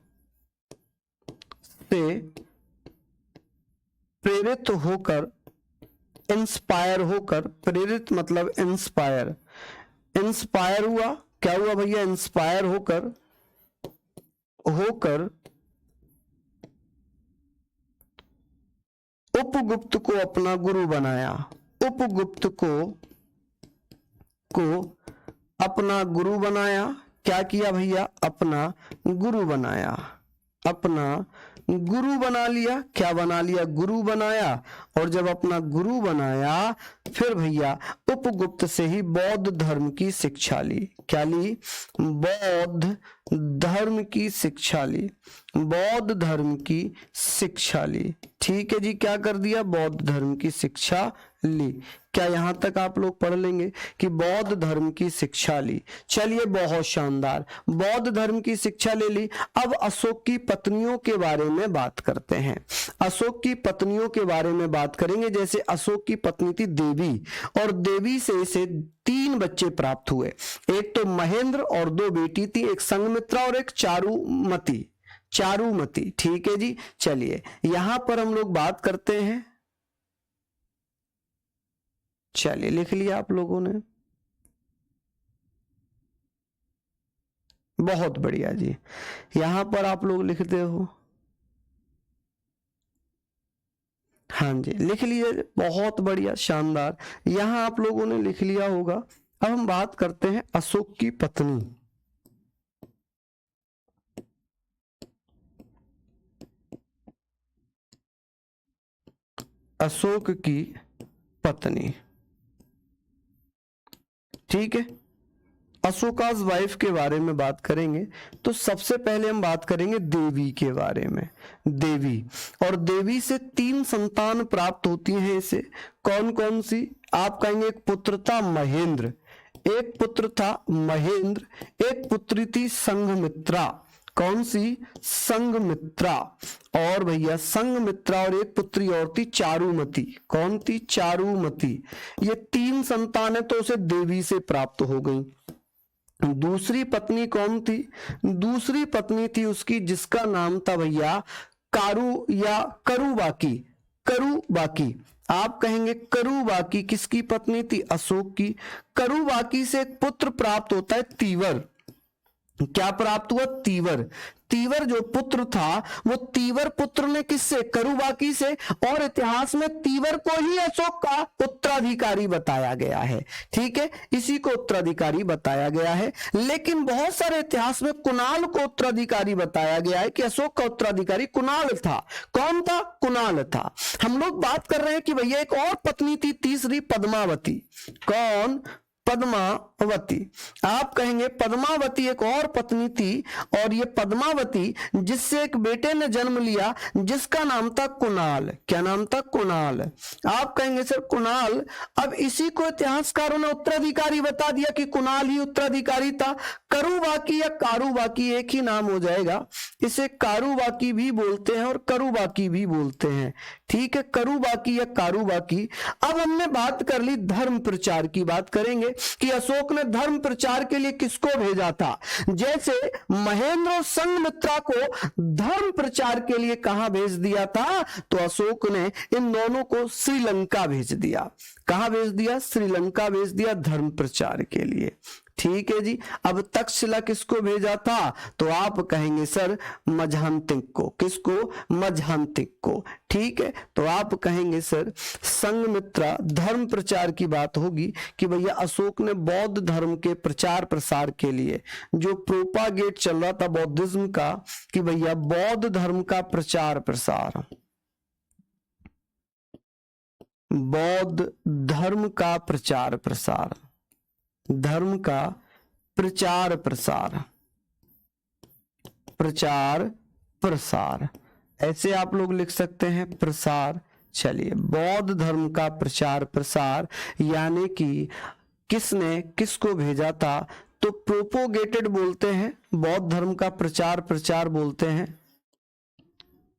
से प्रेरित होकर, इंस्पायर होकर, प्रेरित मतलब इंस्पायर, इंस्पायर हुआ, क्या हुआ भैया, इंस्पायर होकर उपगुप्त को अपना गुरु बनाया, उपगुप्त को अपना गुरु बनाया। क्या किया भैया, अपना गुरु बनाया, अपना गुरु बना लिया। क्या बना लिया, गुरु बनाया। और जब अपना गुरु बनाया फिर भैया उपगुप्त से ही बौद्ध धर्म की शिक्षा ली। क्या ली, बौद्ध धर्म की शिक्षा ली, बौद्ध धर्म की शिक्षा ली। ठीक है जी, क्या कर दिया, बौद्ध धर्म की शिक्षा ली। क्या यहां तक आप लोग पढ़ लेंगे कि बौद्ध धर्म की शिक्षा ली। चलिए बहुत शानदार, बौद्ध धर्म की शिक्षा ले ली। अब अशोक की पत्नियों के बारे में बात करते हैं। अशोक की पत्नियों के बारे में बात करेंगे। जैसे अशोक की पत्नी थी देवी, और देवी से इसे 3 बच्चे प्राप्त हुए। एक तो महेंद्र और 2 बेटी थी, एक संघमित्रा और एक चारुमती, चारुमती। ठीक है जी, चलिए यहां पर हम लोग बात करते हैं। चलिए लिख लिया आप लोगों ने, बहुत बढ़िया जी। यहां पर आप लोग लिखते हो, हाँ जी लिख लीजिए, बहुत बढ़िया शानदार। यहां आप लोगों ने लिख लिया होगा। अब हम बात करते हैं अशोक की पत्नी। अशोक की पत्नी, ठीक है। अशोकाज वाइफ के बारे में बात करेंगे तो सबसे पहले हम बात करेंगे देवी के बारे में। देवी, और देवी से 3 संतान प्राप्त होती हैं इसे। कौन कौन सी, आप कहेंगे एक पुत्र था महेंद्र, एक पुत्र था महेंद्र, एक पुत्री थी संघमित्रा। कौन सी, संघमित्रा। और भैया संघमित्रा और एक पुत्री और थी चारुमती। कौन थी, चारुमती। ये 3 संतान है तो उसे देवी से प्राप्त हो गई। दूसरी पत्नी कौन थी, दूसरी पत्नी थी उसकी जिसका नाम था भैया कारू या करुबाकी, करुबाकी। आप कहेंगे करुबाकी किसकी पत्नी थी, अशोक की। करुबाकी से एक पुत्र प्राप्त होता है तीवर। क्या प्राप्त हुआ, तीवर। तीवर जो पुत्र था वो तीवर पुत्र ने किससे, करुबाकी से। और इतिहास में तीवर को ही अशोक का उत्तराधिकारी बताया गया है। ठीक है, इसी को उत्तराधिकारी बताया गया है। लेकिन बहुत सारे इतिहास में कुणाल को उत्तराधिकारी बताया गया है कि अशोक का उत्तराधिकारी कुणाल था। कौन था, कुणाल था। हम लोग बात कर रहे हैं कि भैया एक और पत्नी थी तीसरी, पद्मावती। कौन, पद्मावती। आप कहेंगे पद्मावती एक और पत्नी थी, और ये पद्मावती जिससे एक बेटे ने जन्म लिया जिसका नाम था कुणाल। क्या नाम था, कुणाल। आप कहेंगे सर कुणाल, अब इसी को इतिहासकारों ने उत्तराधिकारी बता दिया कि कुणाल ही उत्तराधिकारी था। करुबाकी या कारुबाकी एक ही नाम हो जाएगा। इसे कारुबाकी भी बोलते हैं और करुबाकी भी बोलते हैं। ठीक है, करुबाकी या कारुबाकी। अब हमने बात कर ली धर्म प्रचार की, बात करेंगे कि अशोक ने धर्म प्रचार के लिए किसको भेजा था। जैसे महेंद्र और संघमित्रा को धर्म प्रचार के लिए कहां भेज दिया था, तो अशोक ने इन दोनों को श्रीलंका भेज दिया। कहां भेज दिया, श्रीलंका भेज दिया धर्म प्रचार के लिए। ठीक है जी। अब तक्षशिला किसको भेजा था, तो आप कहेंगे सर मझान्तिक को। किसको, मझान्तिक को। ठीक है, तो आप कहेंगे सर संघमित्रा। धर्म प्रचार की बात होगी कि भैया अशोक ने बौद्ध धर्म के प्रचार प्रसार के लिए जो प्रोपागेट चल रहा था बौद्धिज्म का, कि भैया बौद्ध धर्म का प्रचार प्रसार, बौद्ध धर्म का प्रचार प्रसार, धर्म का प्रचार प्रसार, प्रचार प्रसार, ऐसे आप लोग लिख सकते हैं प्रसार। चलिए, बौद्ध धर्म का प्रचार प्रसार यानी कि किसने किसको भेजा था, तो प्रोपोगेटेड बोलते हैं, बौद्ध धर्म का प्रचार प्रचार बोलते हैं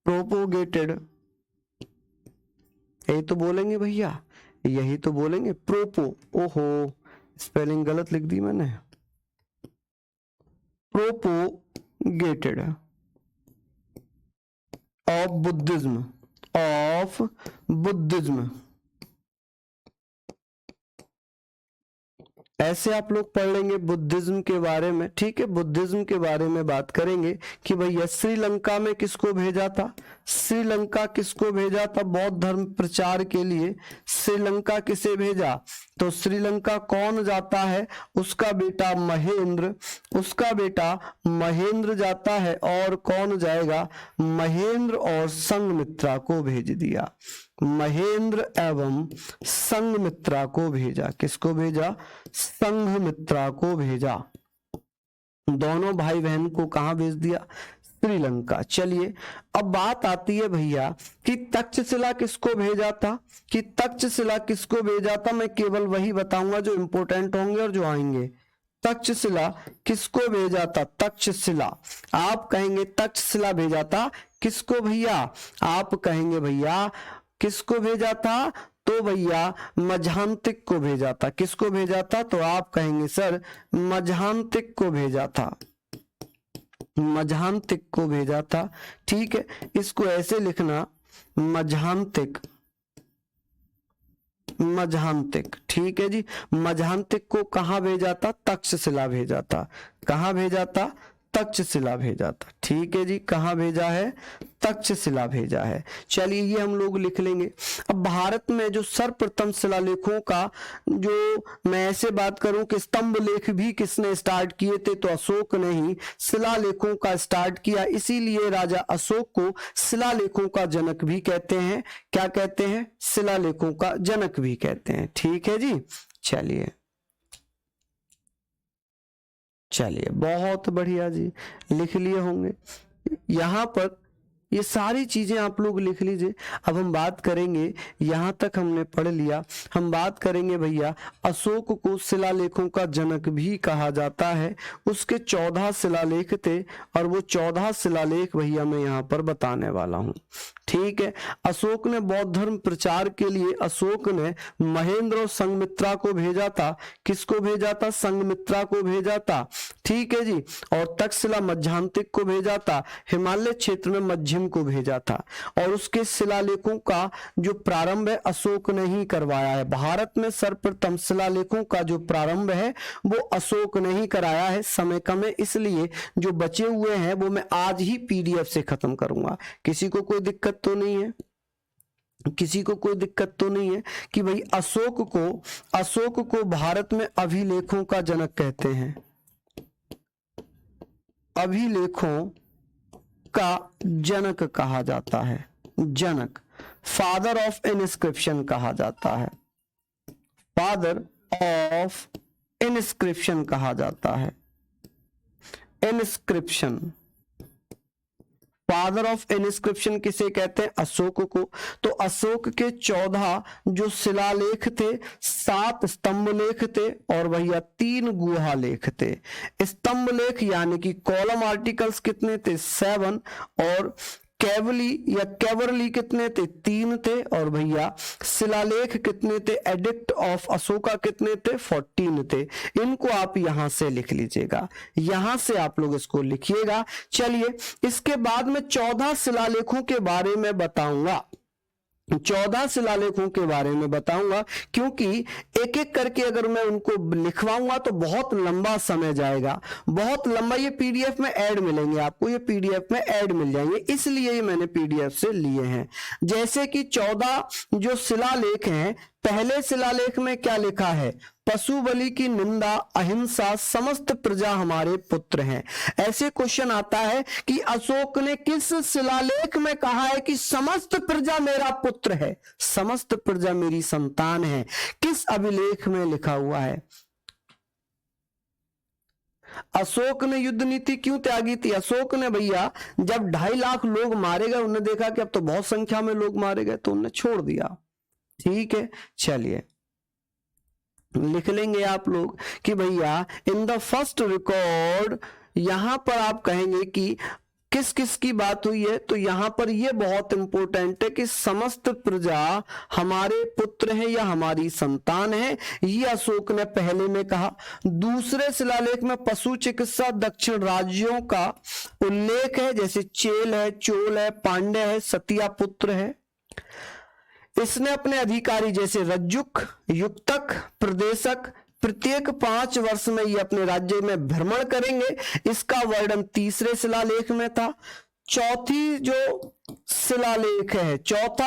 प्रोपोगेटेड। यही तो बोलेंगे भैया, यही तो बोलेंगे प्रोपो। ओहो, स्पेलिंग गलत लिख दी मैंने, प्रोपोगेटेड ऑफ बुद्धिज्म। ऐसे आप लोग पढ़ लेंगे बुद्धिज्म के बारे में, ठीक है। बुद्धिज्म के बारे में बात करेंगे कि भैया श्रीलंका में किसको भेजा था, श्रीलंका किसको भेजा था बौद्ध धर्म प्रचार के लिए, श्रीलंका किसे भेजा, तो श्रीलंका कौन जाता है, उसका बेटा महेंद्र, उसका बेटा महेंद्र जाता है, और कौन जाएगा, महेंद्र और संघमित्रा को भेज दिया, महेंद्र एवं संघमित्रा को भेजा, किसको भेजा, संघमित्रा को भेजा, दोनों भाई बहन को कहां भेज दिया, श्रीलंका। चलिए अब बात आती है भैया कि तक्षशिला किसको भेजा था, कि तक्षशिला किसको भेजा था, मैं केवल वही बताऊंगा जो इंपॉर्टेंट होंगे और जो आएंगे। तक्षशिला किसको भेजा था, तक्षशिला, आप कहेंगे तक्षशिला भेजा था किसको भैया, आप कहेंगे भैया किसको भेजा था, तो भैया मझांतिक को भेजा था, किसको भेजा था, तो आप कहेंगे सर मझांतिक को भेजा था, मझांतिक को भेजा था, ठीक है। इसको ऐसे लिखना मझांतिक, मझांतिक, ठीक है जी। मझांतिक को कहां भेजा था, तक्षशिला भेजा था, कहां भेजा था, तक्षशिला भेजा था, ठीक है जी। कहां भेजा है, तक्षशिला भेजा है। चलिए ये हम लोग लिख लेंगे। अब भारत में जो सर्वप्रथम शिलालेखों का, जो मैं ऐसे बात करूं कि स्तंभ लेख भी किसने स्टार्ट किए थे, तो अशोक ने ही शिलालेखों का स्टार्ट किया, इसीलिए राजा अशोक को शिलालेखों का जनक भी कहते हैं, क्या कहते हैं, शिलालेखों का जनक भी कहते हैं, ठीक है जी। चलिए चलिए बहुत बढ़िया जी, लिख लिए होंगे यहां पर, ये सारी चीजें आप लोग लिख लीजिए। अब हम बात करेंगे, यहां तक हमने पढ़ लिया, हम बात करेंगे भैया अशोक को शिलालेखों का जनक भी कहा जाता है, उसके 14 शिलालेख थे, और वो 14 शिलालेख भैया मैं यहाँ पर बताने वाला हूँ, ठीक है। अशोक ने बौद्ध धर्म प्रचार के लिए अशोक ने महेंद्र और संघमित्रा को भेजा था, किसको भेजा था, संघमित्रा को भेजा था, ठीक है जी। और तक्षशिला मझांतिक को भेजा था, हिमालय क्षेत्र में मध्यम को भेजा था, और उसके शिलालेखों का जो प्रारंभ है अशोक ने ही करवाया है। भारत में सर्वप्रथम शिलालेखों का जो प्रारंभ है वो अशोक ने ही कराया है। समय कम है इसलिए जो बचे हुए हैं वो मैं आज ही पीडीएफ से खत्म करूंगा। किसी को कोई दिक्कत तो नहीं है, किसी को कोई दिक्कत तो नहीं है कि भाई अशोक को भारत में अभिलेखों का जनक कहते हैं, अभिलेखों का जनक कहा जाता है, जनक, फादर ऑफ इनस्क्रिप्शन कहा जाता है, फादर ऑफ इनस्क्रिप्शन कहा जाता है, इनस्क्रिप्शन, फादर ऑफ इनस्क्रिप्शन किसे कहते हैं, अशोक को। तो अशोक के 14 जो शिलालेख थे, 7 स्तंभ लेख थे, और भैया 3 गुहा लेख थे। स्तंभ लेख यानी कि कॉलम आर्टिकल्स कितने थे, 7, और कैवली या कैवरली कितने थे, 3 थे, और भैया शिलालेख कितने थे, एडिक्ट ऑफ अशोका कितने थे, 14 थे। इनको आप यहां से लिख लीजिएगा, यहां से आप लोग इसको लिखिएगा। चलिए इसके बाद में 14 शिलालेखों के बारे में बताऊंगा, 14 शिलालेखों के बारे में बताऊंगा, क्योंकि एक एक करके अगर मैं उनको लिखवाऊंगा तो बहुत लंबा समय जाएगा, बहुत लंबा। ये पीडीएफ में ऐड मिलेंगे आपको, ये पीडीएफ में ऐड मिल जाएंगे, इसलिए ये मैंने पीडीएफ से लिए हैं। जैसे कि 14 जो शिलालेख हैं, पहले शिलालेख में क्या लिखा है, पशु बलि की निंदा, अहिंसा, समस्त प्रजा हमारे पुत्र हैं। ऐसे क्वेश्चन आता है कि अशोक ने किस शिलालेख में कहा है कि समस्त प्रजा मेरा पुत्र है, समस्त प्रजा मेरी संतान है, किस अभिलेख में लिखा हुआ है। अशोक ने युद्ध नीति क्यों त्यागी थी, अशोक ने भैया जब 2.5 लाख लोग मारे गए, उन्होंने देखा कि अब तो बहुत संख्या में लोग मारे गए, तो उन्होंने छोड़ दिया, ठीक है। चलिए लिख लेंगे आप लोग कि भैया इन द फर्स्ट रिकॉर्ड, यहां पर आप कहेंगे कि किस किस की बात हुई है, तो यहां पर यह बहुत इंपॉर्टेंट है कि समस्त प्रजा हमारे पुत्र है या हमारी संतान है, ये अशोक ने पहले में कहा। दूसरे शिलालेख में पशु चिकित्सा दक्षिण राज्यों का उल्लेख है, जैसे चेल है, चोल है, पांड्य है, सतिया पुत्र है। इसने अपने अधिकारी जैसे रज्जुक, युक्तक, प्रदेशक प्रत्येक 5 वर्ष में ये अपने राज्य में भ्रमण करेंगे, इसका वर्णन तीसरे शिलालेख में था। चौथा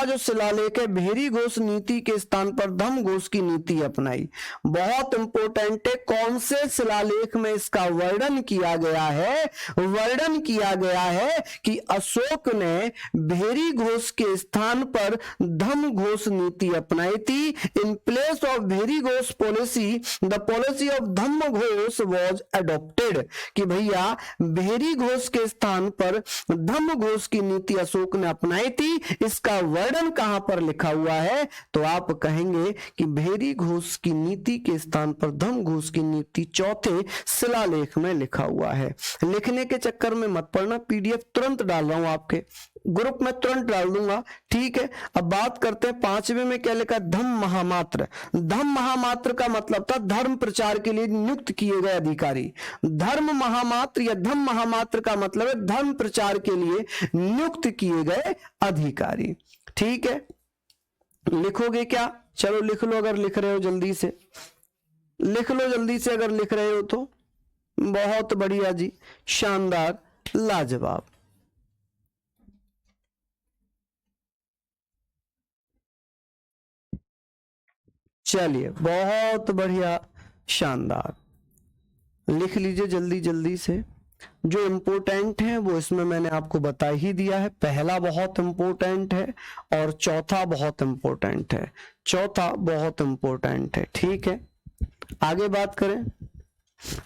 जो शिलालेख है, भेरी घोष नीति के स्थान पर धम घोष की नीति अपनाई। बहुत इंपॉर्टेंट है, कौन से शिलालेख में इसका वर्णन किया गया है? वर्णन किया गया है कि अशोक ने भेरी घोष के स्थान पर धम घोष नीति अपनाई थी। In place of very Ghosh policy the policy of धम घोष वॉज एडॉप्टेड, कि भैया भेरी घोष के स्थान पर धम घोष की नीति अशोक ने अपनाई थी। इसका वर्णन कहां पर लिखा हुआ है? तो आप कहेंगे कि भेरी घोष की नीति के स्थान पर धम घोष की नीति चौथे शिलालेख में लिखा हुआ है। लिखने के चक्कर में मत पड़ना, पीडीएफ तुरंत डाल रहा हूं आपके ग्रुप में, तुरंत डाल दूंगा, ठीक है। अब बात करते हैं 5वें में क्या लिखा? धम महामात्र। धम महामात्र का मतलब था धर्म प्रचार के लिए नियुक्त किए गए अधिकारी। धर्म महामात्र या धम महामात्र का मतलब है धर्म प्रचार के लिए नियुक्त किए गए अधिकारी, ठीक है। लिखोगे क्या? चलो लिख लो, अगर लिख रहे हो जल्दी से लिख लो, जल्दी से अगर लिख रहे हो तो बहुत बढ़िया जी, शानदार, लाजवाब। चलिए बहुत बढ़िया, शानदार, लिख लीजिए जल्दी जल्दी से। जो इम्पोर्टेंट है वो इसमें मैंने आपको बता ही दिया है। पहला बहुत इम्पोर्टेंट है और चौथा बहुत इम्पोर्टेंट है, चौथा बहुत इम्पोर्टेंट है, ठीक है। आगे बात करें।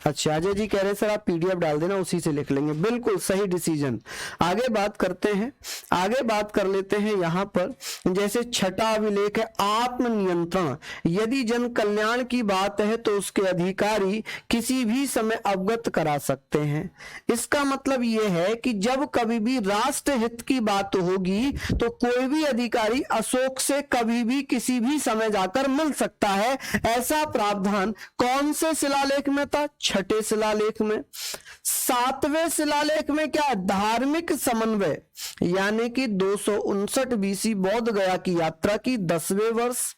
अच्छा अजय जी कह रहे हैं सर आप पीडीएफ डाल देना, उसी से लिख लेंगे, बिल्कुल सही डिसीजन। आगे बात करते हैं, आगे बात कर लेते हैं यहां पर, जैसे छठा अभिलेख है आत्मनियंत्रण। यदि जन कल्याण की बात है तो उसके अधिकारी किसी भी समय अवगत करा सकते हैं। इसका मतलब यह है कि जब कभी भी राष्ट्र हित की बात होगी तो कोई भी अधिकारी अशोक से कभी भी किसी भी समय जाकर मिल सकता है। ऐसा प्रावधान कौन से शिलालेख में था? छठे शिलालेख में। 7वें शिलालेख में क्या? धार्मिक समन्वय, यानी कि 259 बीसी बौद्ध गया की यात्रा की 10वें वर्ष।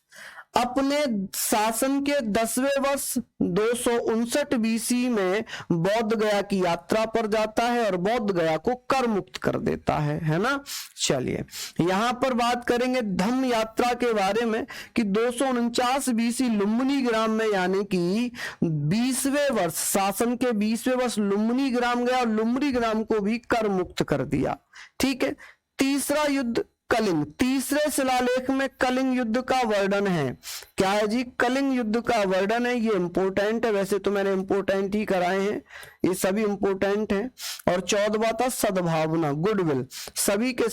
अपने शासन के 10वें वर्ष 259 बीसी में बौद्ध गया की यात्रा पर जाता है और बौद्ध गया को कर मुक्त कर देता है ना। चलिए यहां पर बात करेंगे धम्म यात्रा के बारे में कि 249 बीसी लुम्बिनी ग्राम में, यानी कि 20वें वर्ष, शासन के 20वें वर्ष लुम्बिनी ग्राम गया और लुम्बिनी ग्राम को भी कर मुक्त कर दिया, ठीक है। तीसरा युद्ध कलिंग, तीसरे शिलालेख में कलिंग युद्ध का वर्णन है। क्या है जी? कलिंग युद्ध का वर्णन है। ये इंपोर्टेंट है, वैसे तो मैंने इंपोर्टेंट ही कराए हैं, ये सभी इंपोर्टेंट है। और 14वां था सद्भावना, गुडविल, सभी के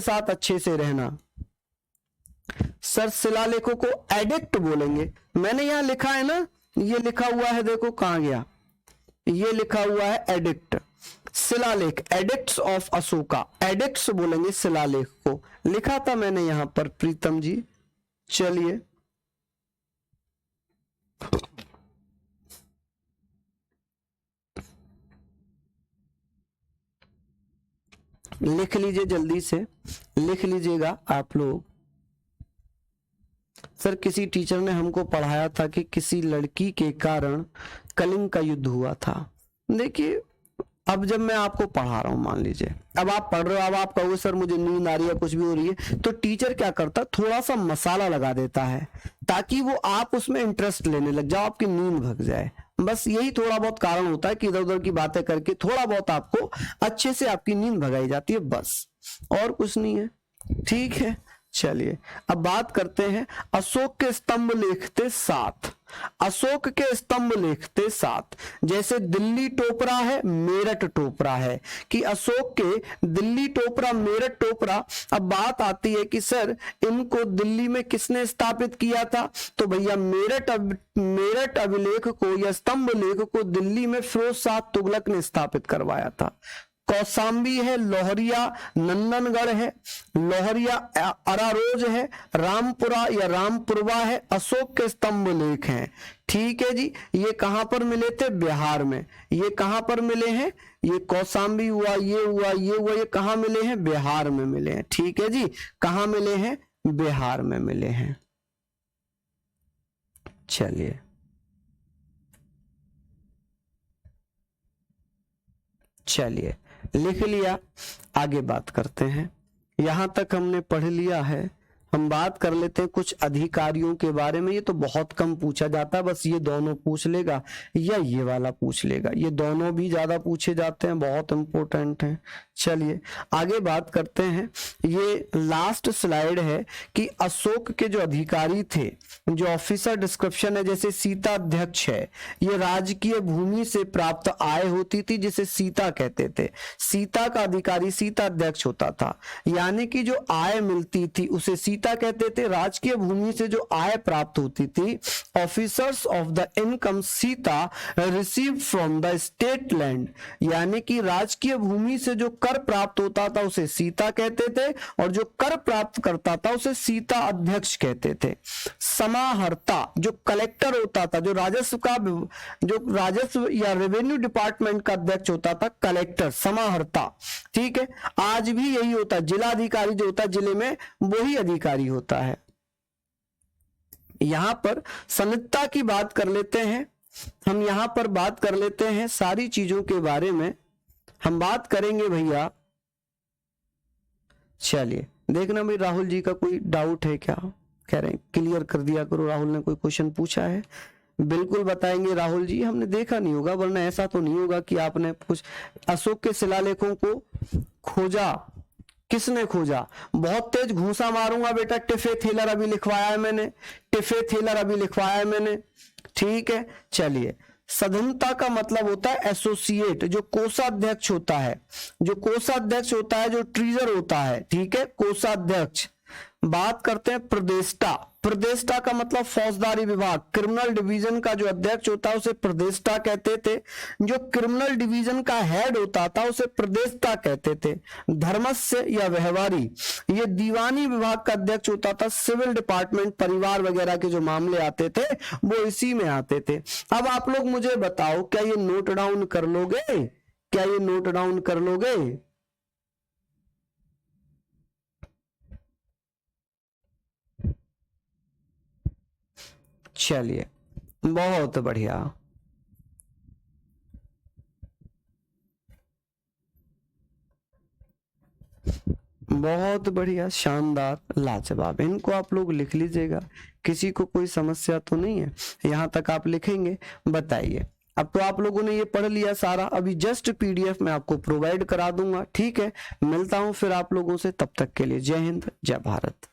साथ अच्छे से रहना। सर शिलालेखों को एडिक्ट बोलेंगे, मैंने यहां लिखा है ना, ये लिखा हुआ है, देखो कहां गया, ये लिखा हुआ है एडिक्ट, शिलालेख, एडिक्ट्स ऑफ अशोका, एडिक्ट्स बोलेंगे शिलालेख को, लिखा था मैंने यहां पर प्रीतम जी। चलिए लिख लीजिए, जल्दी से लिख लीजिएगा आप लोग। सर किसी टीचर ने हमको पढ़ाया था कि किसी लड़की के कारण कलिंग का युद्ध हुआ था। देखिए अब जब मैं आपको पढ़ा रहा हूं, मान लीजिए अब आप पढ़ रहे हो, अब आप कहोगे सर मुझे नींद आ रही है, कुछ भी हो रही है, तो टीचर क्या करता है, थोड़ा सा मसाला लगा देता है ताकि वो आप उसमें इंटरेस्ट लेने लग जाओ, आपकी नींद भग जाए। बस यही थोड़ा बहुत कारण होता है कि इधर उधर की बातें करके थोड़ा बहुत आपको अच्छे से आपकी नींद भगाई जाती है, बस, और कुछ नहीं है, ठीक है। चलिए अब बात करते हैं अशोक के स्तंभ लिखते 7, अशोक के स्तंभ लिखते 7, जैसे दिल्ली टोपरा है, मेरठ टोपरा है, कि अशोक के दिल्ली टोपरा, मेरठ टोपरा। अब बात आती है कि सर इनको दिल्ली में किसने स्थापित किया था, तो भैया मेरठ अभिलेख को या स्तंभ लेख को दिल्ली में फिरोज शाह तुगलक ने स्थापित करवाया था। कौसाम्बी है, लोहरिया नंदनगढ़ है, लोहरिया अरारोज है, रामपुरा या रामपुरवा है, अशोक के स्तंभ लेख हैं। ठीक है जी, ये कहां पर मिले थे? बिहार में। ये कहां पर मिले हैं? ये कौसाम्बी हुआ, ये हुआ, ये हुआ, ये कहां मिले हैं? बिहार में मिले हैं। ठीक है जी, कहां मिले हैं? बिहार में मिले हैं। चलिए चलिए लिख लिया, आगे बात करते हैं। यहां तक हमने पढ़ लिया है। हम बात कर लेते हैं कुछ अधिकारियों के बारे में। ये तो बहुत कम पूछा जाता है, बस ये दोनों पूछ लेगा या ये वाला पूछ लेगा, ये दोनों भी ज्यादा पूछे जाते हैं, बहुत इंपॉर्टेंट हैं। चलिए आगे बात करते हैं। ये लास्ट स्लाइड है कि अशोक के जो अधिकारी थे, जो ऑफिसर डिस्क्रिप्शन है, जैसे सीता अध्यक्ष है, ये राजकीय भूमि से प्राप्त आय होती थी जिसे सीता कहते थे। सीता का अधिकारी सीता अध्यक्ष होता था, यानी कि जो आय मिलती थी उसे सीता कहते थे। राजकीय भूमि से जो आय प्राप्त होती थी, officers of the income Sita receive from the state land, यानी कि राजकीय भूमि से जो कर प्राप्त होता था उसे सीता कहते थे, और जो कर प्राप्त करता था उसे सीता अध्यक्ष कहते थे। समाहर्ता जो कलेक्टर होता था, जो राजस्व या रेवेन्यू डिपार्टमेंट का अध्यक्ष होता था, कलेक्टर समाहर्ता। ठीक है, आज भी यही होता है, जिला अधिकारी जो होता है जिले में वही अधिकारी होता है। यहां पर संहिता की बात कर लेते हैं। हम यहां पर बात कर लेते हैं सारी चीजों के बारे में हम बात करेंगे भैया। चलिए देखना भाई, राहुल जी का कोई डाउट है क्या? कह रहे हैं क्लियर कर दिया करो, राहुल ने कोई क्वेश्चन पूछा है? बिल्कुल बताएंगे राहुल जी, हमने देखा नहीं होगा, वरना ऐसा तो नहीं होगा कि आपने कुछ अशोक के शिलालेखों को खोजा। किसने खोजा? बहुत तेज घूसा मारूंगा बेटा, टिफे थेलर अभी लिखवाया है मैंने, टिफे थेलर अभी लिखवाया है मैंने। ठीक है, चलिए सदनता का मतलब होता है एसोसिएट, जो कोषाध्यक्ष होता है, जो कोषाध्यक्ष होता है, जो ट्रेजर होता है। ठीक है, कोषाध्यक्ष। बात करते हैं प्रदेष्टा। प्रदेष्टा का मतलब फौजदारी विभाग, क्रिमिनल डिवीजन का जो अध्यक्ष होता है उसे प्रदेष्टा कहते थे। जो क्रिमिनल डिवीजन का हेड होता था उसे प्रदेष्टा कहते थे। धर्मस्य या व्यवहारी, ये दीवानी विभाग का अध्यक्ष होता था। सिविल डिपार्टमेंट, परिवार वगैरह के जो मामले आते थे वो इसी में आते थे। अब आप लोग मुझे बताओ, क्या ये नोट डाउन कर लोगे? क्या ये नोट डाउन कर लोगे? चलिए बहुत बढ़िया, बहुत बढ़िया, शानदार, लाजवाब। इनको आप लोग लिख लीजिएगा, किसी को कोई समस्या तो नहीं है? यहां तक आप लिखेंगे? बताइए। अब तो आप लोगों ने ये पढ़ लिया सारा, अभी जस्ट पीडीएफ में आपको प्रोवाइड करा दूंगा। ठीक है, मिलता हूं फिर आप लोगों से, तब तक के लिए जय हिंद, जय भारत।